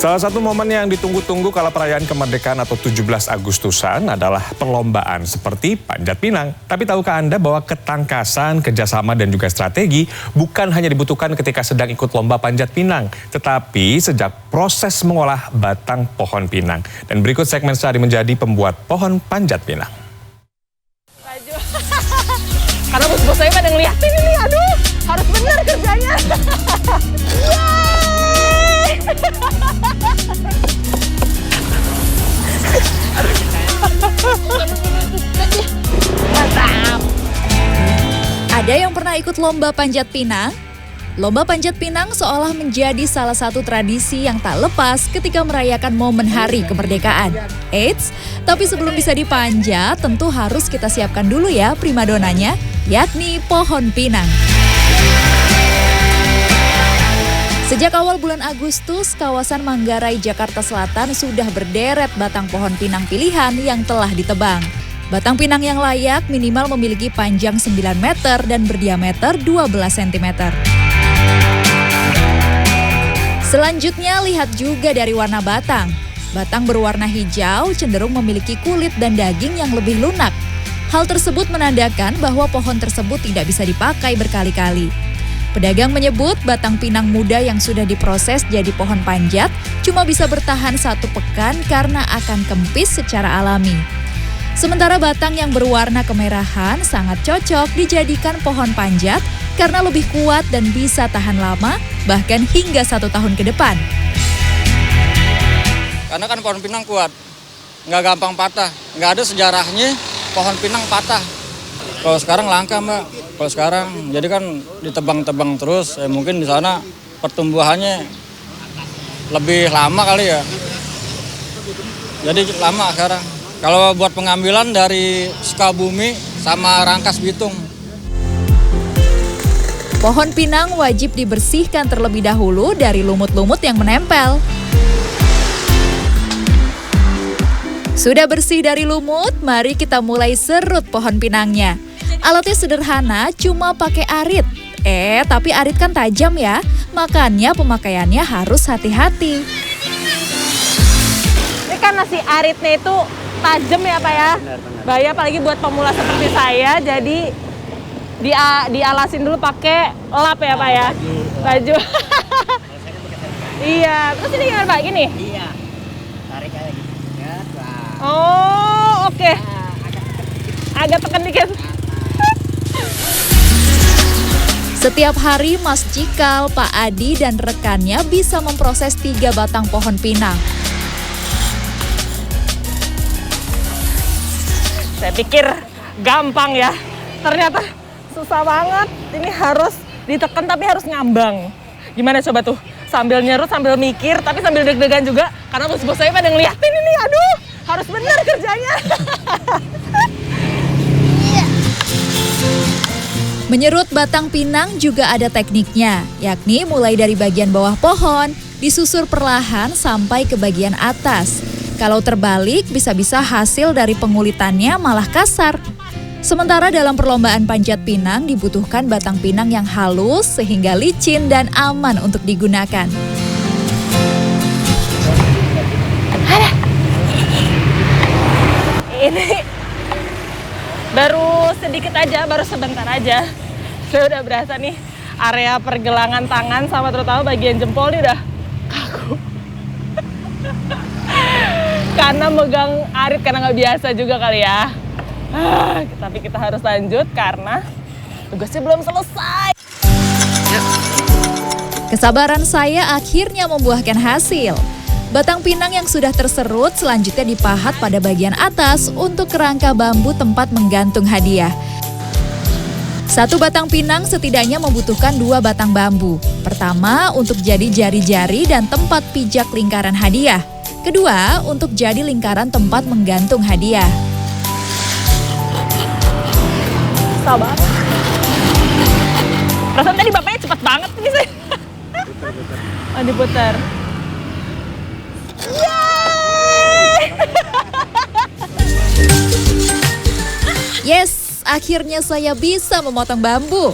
Salah satu momen yang ditunggu-tunggu kala perayaan kemerdekaan atau 17 Agustusan adalah perlombaan seperti panjat pinang. Tapi tahukah Anda bahwa ketangkasan, kerjasama dan juga strategi bukan hanya dibutuhkan ketika sedang ikut lomba panjat pinang, tetapi sejak proses mengolah batang pohon pinang. Dan berikut segmen sehari menjadi pembuat pohon panjat pinang. Karena bos-bos saya pada ngeliatin ini, aduh, harus benar kerjanya. Mantap. Ada yang pernah ikut lomba panjat pinang? Lomba panjat pinang seolah menjadi salah satu tradisi yang tak lepas ketika merayakan momen hari kemerdekaan. Eits, tapi sebelum bisa dipanjat, tentu harus kita siapkan dulu ya primadonanya, yakni pohon pinang. Sejak awal bulan Agustus, kawasan Manggarai, Jakarta Selatan sudah berderet batang pohon pinang pilihan yang telah ditebang. Batang pinang yang layak minimal memiliki panjang 9 meter dan berdiameter 12 cm. Selanjutnya lihat juga dari warna batang. Batang berwarna hijau cenderung memiliki kulit dan daging yang lebih lunak. Hal tersebut menandakan bahwa pohon tersebut tidak bisa dipakai berkali-kali. Pedagang menyebut batang pinang muda yang sudah diproses jadi pohon panjat cuma bisa bertahan 1 pekan karena akan kempis secara alami. Sementara batang yang berwarna kemerahan sangat cocok dijadikan pohon panjat karena lebih kuat dan bisa tahan lama, bahkan hingga 1 tahun ke depan. Karena kan pohon pinang kuat, nggak gampang patah, nggak ada sejarahnya pohon pinang patah. Kalau sekarang langka Mbak, kalau sekarang jadi kan ditebang-tebang terus, mungkin di sana pertumbuhannya lebih lama kali ya. Jadi lama sekarang. Kalau buat pengambilan dari Sukabumi sama Rangkas Bitung. Pohon pinang wajib dibersihkan terlebih dahulu dari lumut-lumut yang menempel. Sudah bersih dari lumut, mari kita mulai serut pohon pinangnya. Alatnya sederhana, cuma pakai arit. Tapi arit kan tajam ya, makanya pemakaiannya harus hati-hati. Ini kan si aritnya itu tajam ya Pak ya. Bahaya apalagi buat pemula seperti saya, jadi dialasin dulu pakai lap ya Pak ya. Baju. Iya, terus ini gimana Pak? Gini? Iya, tarik aja gitu. Ya, oh, oke. Agak tekan dikit. Setiap hari Mas Cikal, Pak Adi, dan rekannya bisa memproses 3 batang pohon pinang. Saya pikir gampang ya, ternyata susah banget. Ini harus ditekan tapi harus ngambang. Gimana coba tuh? Sambil nyerut, sambil mikir, tapi sambil deg-degan juga. Karena bos-bos saya pada ngeliatin ini, aduh, harus benar kerjanya. Menyerut batang pinang juga ada tekniknya, yakni mulai dari bagian bawah pohon, disusur perlahan sampai ke bagian atas. Kalau terbalik, bisa-bisa hasil dari pengulitannya malah kasar. Sementara dalam perlombaan panjat pinang dibutuhkan batang pinang yang halus sehingga licin dan aman untuk digunakan. Ini baru sedikit aja, baru sebentar aja. Saya udah berasa nih area pergelangan tangan sama terutama bagian jempol nih udah kaku. Karena megang arit karena nggak biasa juga kali ya. Tapi kita harus lanjut karena tugasnya belum selesai. Kesabaran saya akhirnya membuahkan hasil. Batang pinang yang sudah terserut selanjutnya dipahat pada bagian atas untuk kerangka bambu tempat menggantung hadiah. 1 batang pinang setidaknya membutuhkan 2 batang bambu. Pertama untuk jadi jari-jari dan tempat pijak lingkaran hadiah. Kedua untuk jadi lingkaran tempat menggantung hadiah. Sabar. Perasaan tadi bapaknya cepat banget nih saya. Oh, diputar. Yes, akhirnya saya bisa memotong bambu.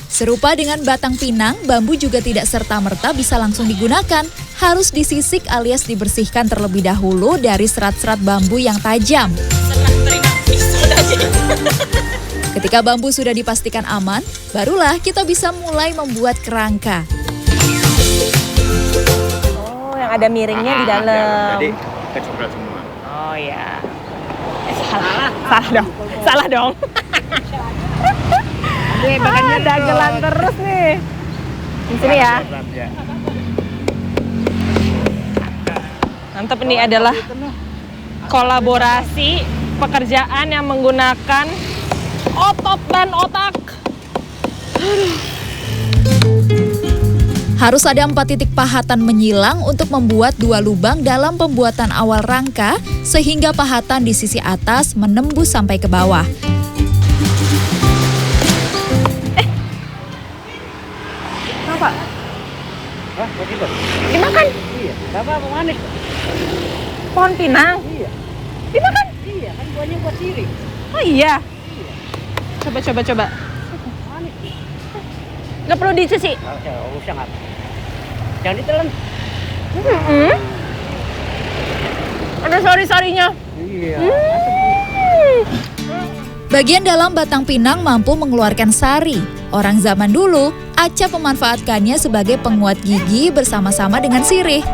Serupa dengan batang pinang, bambu juga tidak serta-merta bisa langsung digunakan. harus disisik alias dibersihkan terlebih dahulu dari serat-serat bambu yang tajam. Ketika bambu sudah dipastikan aman, barulah kita bisa mulai membuat kerangka. Oh, yang ada miringnya di dalam. Jadi kecoklat semua. Oh ya. Salah dong. Dagelan terus nih. Di sini ya. Mantap, ini adalah kolaborasi pekerjaan yang menggunakan otot dan otak. Harus ada 4 titik pahatan menyilang untuk membuat 2 lubang dalam pembuatan awal rangka sehingga pahatan di sisi atas menembus sampai ke bawah. Apa? Hah, begitu? Dimakan? Iya. Bapak mau manis? Pohon pinang? Iya. Dimakan? Iya, kan buahnya buat sirih. Oh iya. Coba. Manis. Nggak perlu dicuci. Oh, usah nggak. Jangan ditelan. Ada sari-sarinya. Iya. Bagian dalam batang pinang mampu mengeluarkan sari. Orang zaman dulu, Acap memanfaatkannya sebagai penguat gigi bersama-sama dengan sirih.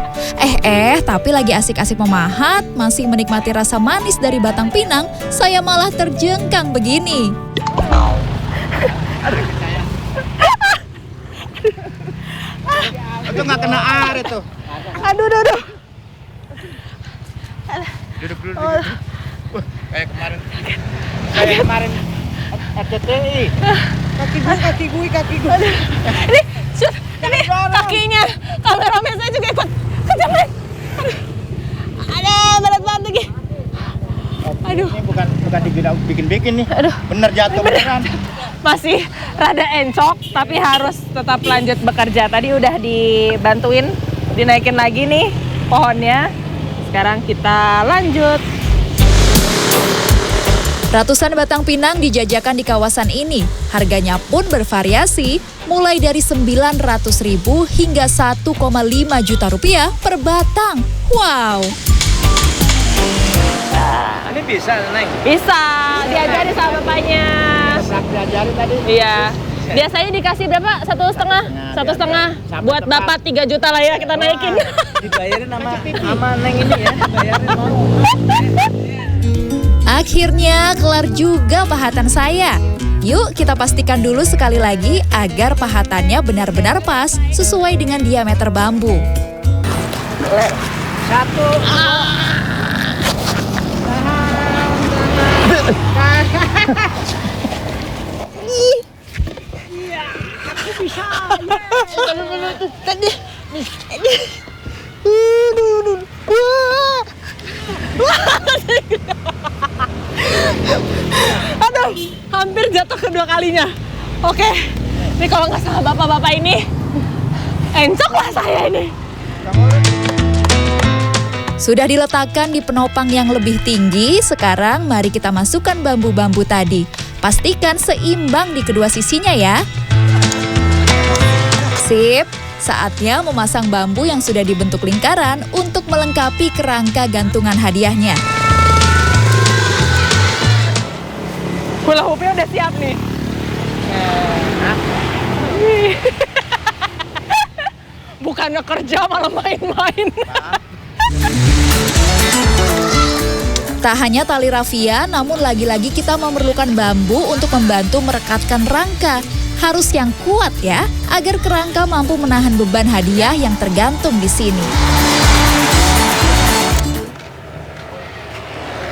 Tapi lagi asik-asik memahat, masih menikmati rasa manis dari batang pinang, saya malah terjengkang begini. Itu nggak kena air itu. Aduh. Duduk dulu. Kayak kemarin RCTI. Kaki gue. Ini kakinya. Kameramen saya juga ikut. Kejam nih. Ada berat banget lagi. Aduh. Ini bukan bikin-bikin nih. Aduh. Bener jatuh beneran. Masih rada encok, tapi harus tetap lanjut bekerja. Tadi udah dibantuin, dinaikin lagi nih pohonnya. Sekarang kita lanjut. Ratusan batang pinang dijajakan di kawasan ini. Harganya pun bervariasi, mulai dari 900.000 hingga 1,5 juta rupiah per batang. Wow! Ini bisa naik. Bisa, diajari sama bapaknya. Diajarin tadi. Iya. Biasanya dikasih berapa? 1,5? 1,5. Buat bapak 3 juta lah ya kita naikin. Dibayarin sama Neng ini ya. Dibayarin mau. Akhirnya kelar juga pahatan saya. Yuk kita pastikan dulu sekali lagi agar pahatannya benar-benar pas sesuai dengan diameter bambu. 1. Aduh, hampir jatuh kedua kalinya. Oke, ini kalau nggak salah bapak-bapak ini, encok lah saya ini. Sudah diletakkan di penopang yang lebih tinggi, sekarang mari kita masukkan bambu-bambu tadi. Pastikan seimbang di kedua sisinya ya. Sip, saatnya memasang bambu yang sudah dibentuk lingkaran untuk melengkapi kerangka gantungan hadiahnya. Hula hoopnya udah siap nih. Bukannya kerja malah main-main. Tak hanya tali rafia, namun lagi-lagi kita memerlukan bambu untuk membantu merekatkan rangka. Harus yang kuat ya, agar kerangka mampu menahan beban hadiah yang tergantung di sini.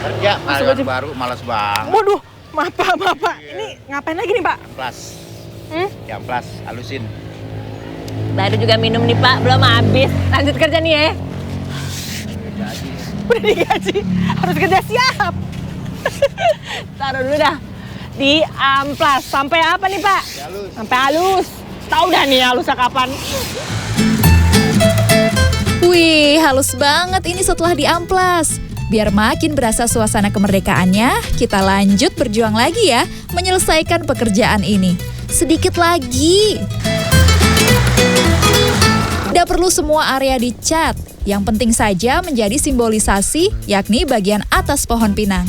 Kerja karyawan baru malas banget. Waduh, maaf Pak. Ini ngapain lagi nih Pak? Plus. Jam plus, halusin. Baru juga minum nih Pak, belum habis. Lanjut kerja nih ya. Udah digaji, harus kerja siap. Taruh dulu dah. Di amplas. Sampai apa nih Pak? Halus. Sampai halus. Tahu dah nih halusnya kapan. Wih, halus banget ini setelah diamplas. Biar makin berasa suasana kemerdekaannya, kita lanjut berjuang lagi ya, menyelesaikan pekerjaan ini. Sedikit lagi. Tidak perlu semua area dicat, yang penting saja menjadi simbolisasi, yakni bagian atas pohon pinang.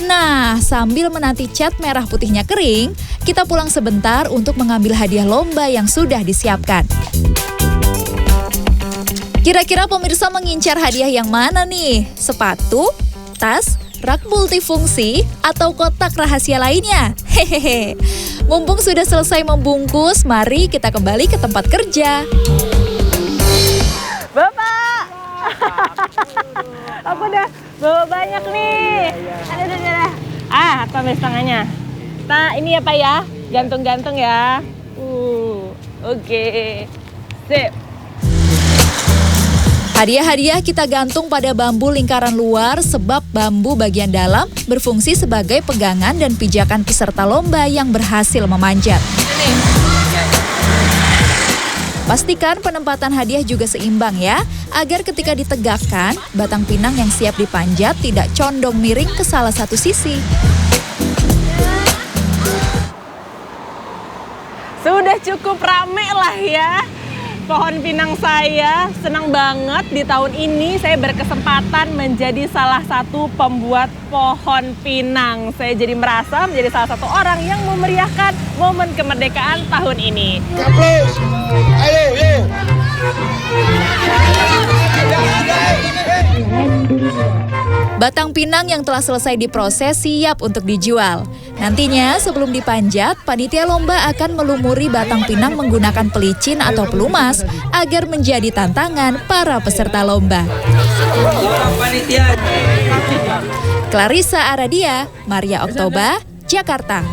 Nah, sambil menanti cat merah putihnya kering, kita pulang sebentar untuk mengambil hadiah lomba yang sudah disiapkan. Kira-kira pemirsa mengincar hadiah yang mana nih? Sepatu, tas, rak multifungsi, atau kotak rahasia lainnya? Hehehe. Mumpung sudah selesai membungkus, mari kita kembali ke tempat kerja. Bapak, aku udah bawa banyak nih. Ada. Aku ambil setengahnya. Nah, ini ya Pak ya, gantung-gantung ya. Oke. Sip. Hadiah-hadiah kita gantung pada bambu lingkaran luar sebab bambu bagian dalam berfungsi sebagai pegangan dan pijakan peserta lomba yang berhasil memanjat. Pastikan penempatan hadiah juga seimbang ya, agar ketika ditegakkan, batang pinang yang siap dipanjat tidak condong miring ke salah satu sisi. Sudah cukup rame lah ya. Pohon pinang saya, senang banget di tahun ini saya berkesempatan menjadi salah satu pembuat pohon pinang. Saya jadi merasa menjadi salah satu orang yang memeriahkan momen kemerdekaan tahun ini. Aplaus. Ayo, yo. Batang pinang yang telah selesai diproses siap untuk dijual. Nantinya sebelum dipanjat, panitia lomba akan melumuri batang pinang menggunakan pelicin atau pelumas agar menjadi tantangan para peserta lomba. Clarissa Aradia, Maria Oktober, Jakarta.